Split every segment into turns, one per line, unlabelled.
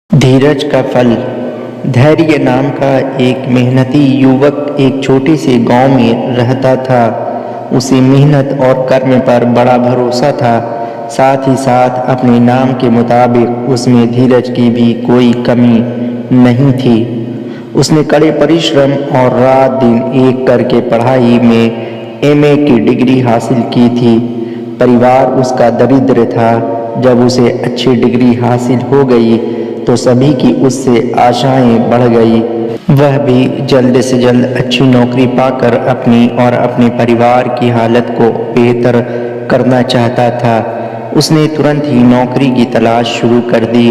धीरज का फल। धैर्य नाम का एक मेहनती युवक एक छोटे से गांव में रहता था। उसे मेहनत और कर्म पर बड़ा भरोसा था। साथ ही साथ अपने नाम के मुताबिक उसमें धीरज की भी कोई कमी नहीं थी। उसने कड़े परिश्रम और रात दिन एक करके पढ़ाई में एमए की डिग्री हासिल की थी। परिवार उसका दरिद्र था। जब उसे अच्छी डिग्री हासिल हो गई तो सभी की उससे आशाएं बढ़ गई। वह भी जल्द से जल्द अच्छी नौकरी पाकर अपनी और अपने परिवार की हालत को बेहतर करना चाहता था। उसने तुरंत ही नौकरी की तलाश शुरू कर दी।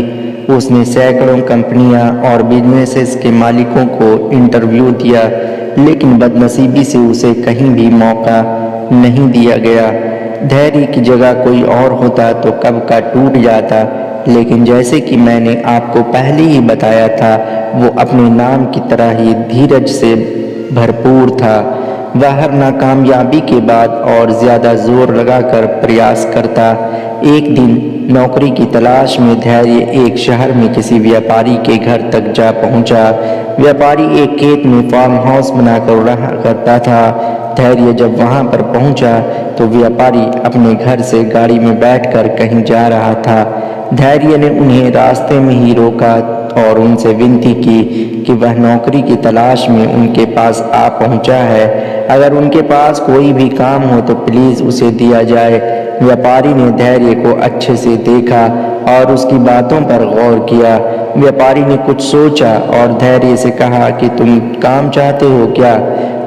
उसने सैकड़ों कंपनियां और बिजनेसेस के मालिकों को इंटरव्यू दिया, लेकिन बदनसीबी से उसे कहीं भी मौका नहीं दिया गया। धैर्य की जगह कोई और होता तो कब का टूट जाता, लेकिन जैसे कि मैंने आपको पहले ही बताया था, वो अपने नाम की तरह ही धीरज से भरपूर था। वह हर नाकामयाबी के बाद और ज़्यादा जोर लगाकर प्रयास करता। एक दिन नौकरी की तलाश में धैर्य एक शहर में किसी व्यापारी के घर तक जा पहुंचा। व्यापारी एक खेत में फार्म हाउस बनाकर रहा करता था। धैर्य जब वहां पर पहुंचा तो व्यापारी अपने घर से गाड़ी में बैठकर कहीं जा रहा था। धैर्य ने उन्हें रास्ते में ही रोका और उनसे विनती की कि वह नौकरी की तलाश में उनके पास आ पहुंचा है। अगर उनके पास कोई भी काम हो तो प्लीज़ उसे दिया जाए। व्यापारी ने धैर्य को अच्छे से देखा और उसकी बातों पर गौर किया। व्यापारी ने कुछ सोचा और धैर्य से कहा कि तुम काम चाहते हो क्या?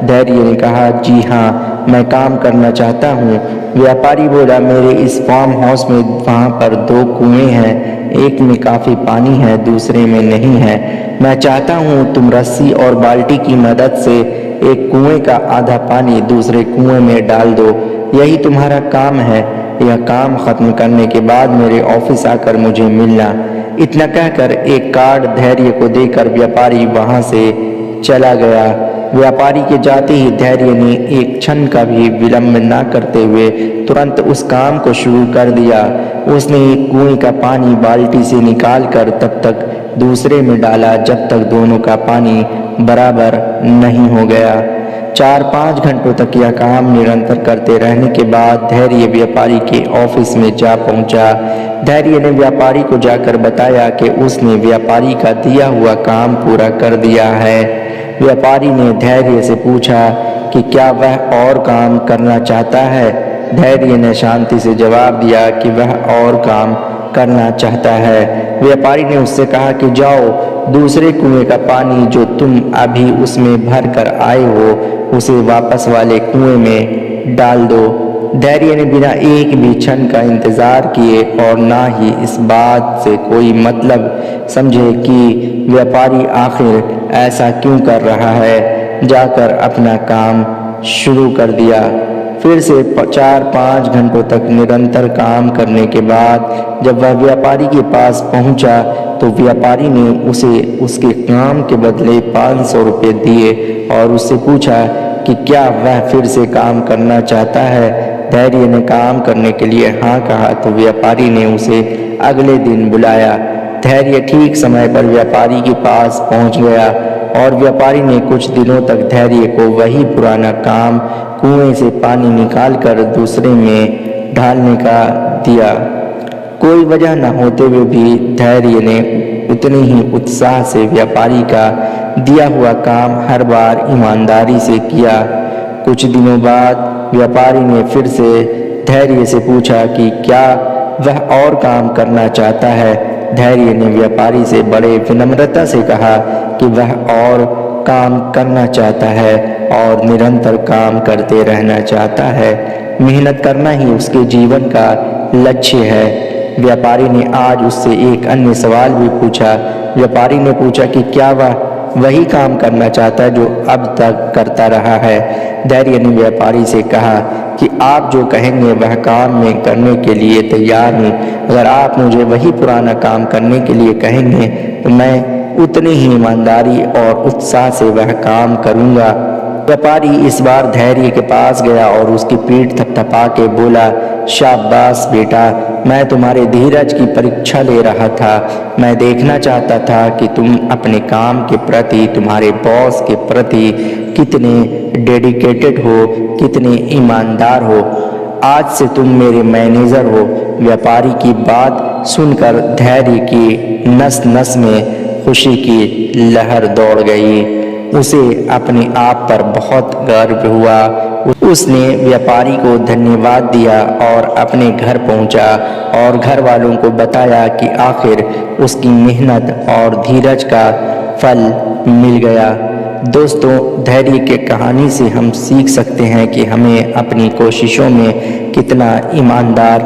धैर्य ने कहा, जी हाँ, मैं काम करना चाहता हूँ। व्यापारी बोला, मेरे इस फार्म हाउस में वहाँ पर 2 कुएं हैं, एक में काफ़ी पानी है, दूसरे में नहीं है। मैं चाहता हूँ तुम रस्सी और बाल्टी की मदद से एक कुएं का आधा पानी दूसरे कुएं में डाल दो। यही तुम्हारा काम है। यह काम खत्म करने के बाद मेरे ऑफिस आकर मुझे मिलना। इतना कहकर एक कार्ड धैर्य को देकर व्यापारी वहां से चला गया। व्यापारी के जाते ही धैर्य ने एक क्षण का भी विलंब न करते हुए तुरंत उस काम को शुरू कर दिया। उसने एक कुएं का पानी बाल्टी से निकालकर तब तक दूसरे में डाला जब तक दोनों का पानी बराबर नहीं हो गया। 4-5 घंटों तक यह काम निरंतर करते रहने के बाद धैर्य व्यापारी के ऑफिस में जा पहुंचा। धैर्य ने व्यापारी को जाकर बताया कि उसने व्यापारी का दिया हुआ काम पूरा कर दिया है। व्यापारी ने धैर्य से पूछा कि क्या वह और काम करना चाहता है। धैर्य ने शांति से जवाब दिया कि वह और काम करना चाहता है। व्यापारी ने उससे कहा कि जाओ, दूसरे कुएं का पानी जो तुम अभी उसमें भर कर आए हो उसे वापस वाले कुएं में डाल दो। धैर्य ने बिना एक भी क्षण का इंतजार किए और ना ही इस बात से कोई मतलब समझे कि व्यापारी आखिर ऐसा क्यों कर रहा है, जाकर अपना काम शुरू कर दिया। फिर से 4-5 घंटों तक निरंतर काम करने के बाद जब वह व्यापारी के पास पहुंचा तो व्यापारी ने उसे उसके काम के बदले 500 रुपये दिए और उससे पूछा कि क्या वह फिर से काम करना चाहता है। धैर्य ने काम करने के लिए हाँ कहा तो व्यापारी ने उसे अगले दिन बुलाया। धैर्य ठीक समय पर व्यापारी के पास पहुंच गया और व्यापारी ने कुछ दिनों तक धैर्य को वही पुराना काम कुएं से पानी निकालकर दूसरे में ढालने का दिया। कोई वजह न होते हुए भी धैर्य ने उतने ही उत्साह से व्यापारी का दिया हुआ काम हर बार ईमानदारी से किया। कुछ दिनों बाद व्यापारी ने फिर से धैर्य से पूछा कि क्या वह और काम करना चाहता है। धैर्य ने व्यापारी से बड़े विनम्रता से कहा कि वह और काम करना चाहता है और निरंतर काम करते रहना चाहता है। मेहनत करना ही उसके जीवन का लक्ष्य है। व्यापारी ने आज उससे एक अन्य सवाल भी पूछा। व्यापारी ने पूछा कि क्या वह वही काम करना चाहता है जो अब तक करता रहा है। धैर्य ने व्यापारी से कहा कि आप जो कहेंगे वह काम मैं करने के लिए तैयार हूँ। अगर आप मुझे वही पुराना काम करने के लिए कहेंगे तो मैं उतनी ही ईमानदारी और उत्साह से वह काम करूँगा। व्यापारी इस बार धैर्य के पास गया और उसकी पीठ थपथपा के बोला शाबाश बेटा, मैं तुम्हारे धीरज की परीक्षा ले रहा था। मैं देखना चाहता था कि तुम अपने काम के प्रति, तुम्हारे बॉस के प्रति कितने डेडिकेटेड हो, कितने ईमानदार हो। आज से तुम मेरे मैनेजर हो। व्यापारी की बात सुनकर धैर्य की नस नस में खुशी की लहर दौड़ गई। उसे अपने आप पर बहुत गर्व हुआ। उसने व्यापारी को धन्यवाद दिया और अपने घर पहुंचा और घर वालों को बताया कि आखिर उसकी मेहनत और धीरज का फल मिल गया। दोस्तों, धैर्य के कहानी से हम सीख सकते हैं कि हमें अपनी कोशिशों में कितना ईमानदार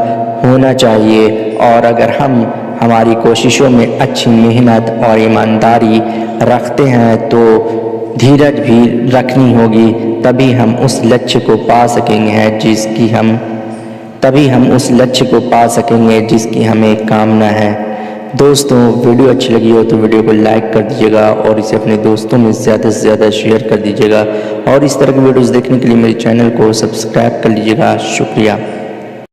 होना चाहिए, और अगर हम हमारी कोशिशों में अच्छी मेहनत और ईमानदारी रखते हैं तो धीरज भी रखनी होगी, तभी हम उस लक्ष्य को पा सकेंगे जिसकी हमें कामना है। दोस्तों, वीडियो अच्छी लगी हो तो वीडियो को लाइक कर दीजिएगा और इसे अपने दोस्तों में ज़्यादा से ज़्यादा शेयर कर दीजिएगा, और इस तरह की वीडियोस देखने के लिए मेरे चैनल को सब्सक्राइब कर लीजिएगा। शुक्रिया।